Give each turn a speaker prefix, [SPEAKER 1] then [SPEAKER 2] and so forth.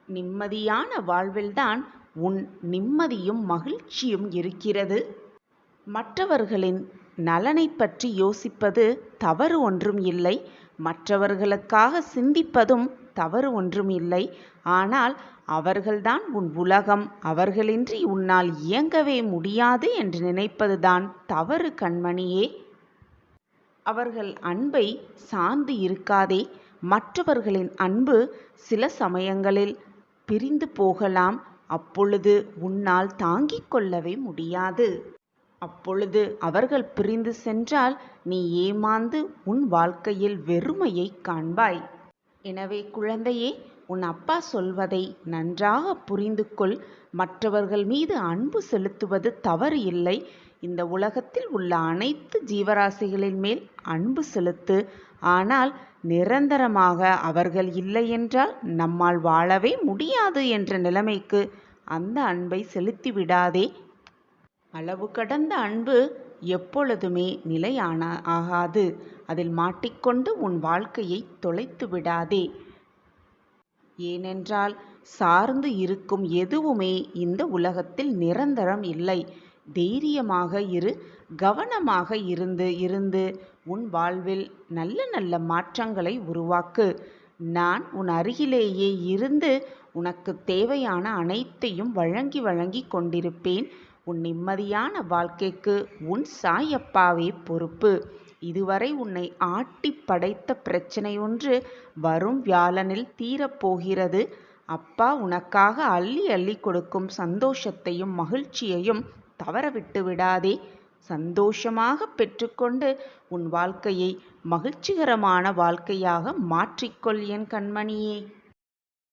[SPEAKER 1] நிம்மதியான வாழ்வில்தான் உன் நிம்மதியும் மகிழ்ச்சியும் இருக்கிறது. மற்றவர்களின் நலனை பற்றி யோசிப்பது தவறு ஒன்றும் இல்லை. மற்றவர்களுக்காக சிந்திப்பதும் தவறு ஒன்றும் இல்லை. ஆனால் அவர்கள்தான் உன் உலகம், அவர்களின்றி உன்னால் இயங்கவே முடியாது என்று நினைப்பதுதான் தவறு கண்மணியே. அவர்கள் அன்பை சார்ந்து இருக்காதே. மற்றவர்களின் அன்பு சில சமயங்களில் பிரிந்து போகலாம். அப்பொழுது உன்னால் தாங்கிக் கொள்ளவே முடியாது. அப்பொழுது அவர்கள் பிரிந்து சென்றால் நீ ஏமாந்து உன் வாழ்க்கையில் வெறுமையை காண்பாய். எனவே குழந்தையே, உன் அப்பா சொல்வதை நன்றாக புரிந்து கொள். மற்றவர்கள் மீது அன்பு செலுத்துவது தவறு இல்லை. இந்த உலகத்தில் உள்ள அனைத்து ஜீவராசிகளின் மேல் அன்பு செலுத்து. ஆனால் நிரந்தரமாக அவர்கள் இல்லையென்றால் நம்மால் வாழவே முடியாது என்ற நிலைமைக்கு அந்த அன்பை செலுத்திவிடாதே. அளவு கடந்த அன்பு எப்பொழுதுமே நிலையான ஆகாது. அதில் மாட்டிக்கொண்டு உன் வாழ்க்கையை தொலைத்து விடாதே. ஏனென்றால் சார்ந்து இருக்கும் எதுவுமே இந்த உலகத்தில் நிரந்தரம் இல்லை. தைரியமாக இரு. கவனமாக இருந்து உன் வாழ்வில் நல்ல நல்ல மாற்றங்களை உருவாக்கு. நான் உன் அருகிலேயே இருந்து உனக்கு தேவையான அனைத்தையும் வழங்கி கொண்டிருப்பேன். உன் நிம்மதியான வாழ்க்கைக்கு உன் சாயப்பாவே பொறுப்பு. இதுவரை உன்னை ஆட்டி படைத்த பிரச்சனை ஒன்று வரும் வியாழனில் தீரப்போகிறது. அப்பா உனக்காக அள்ளி அள்ளி கொடுக்கும் சந்தோஷத்தையும் மகிழ்ச்சியையும் தவறவிட்டு விடாதே. சந்தோஷமாக பெற்றுக்கொண்டு உன் வாழ்க்கையை மகிழ்ச்சிகரமான வாழ்க்கையாக மாற்றிக்கொள் என் கண்மணியே.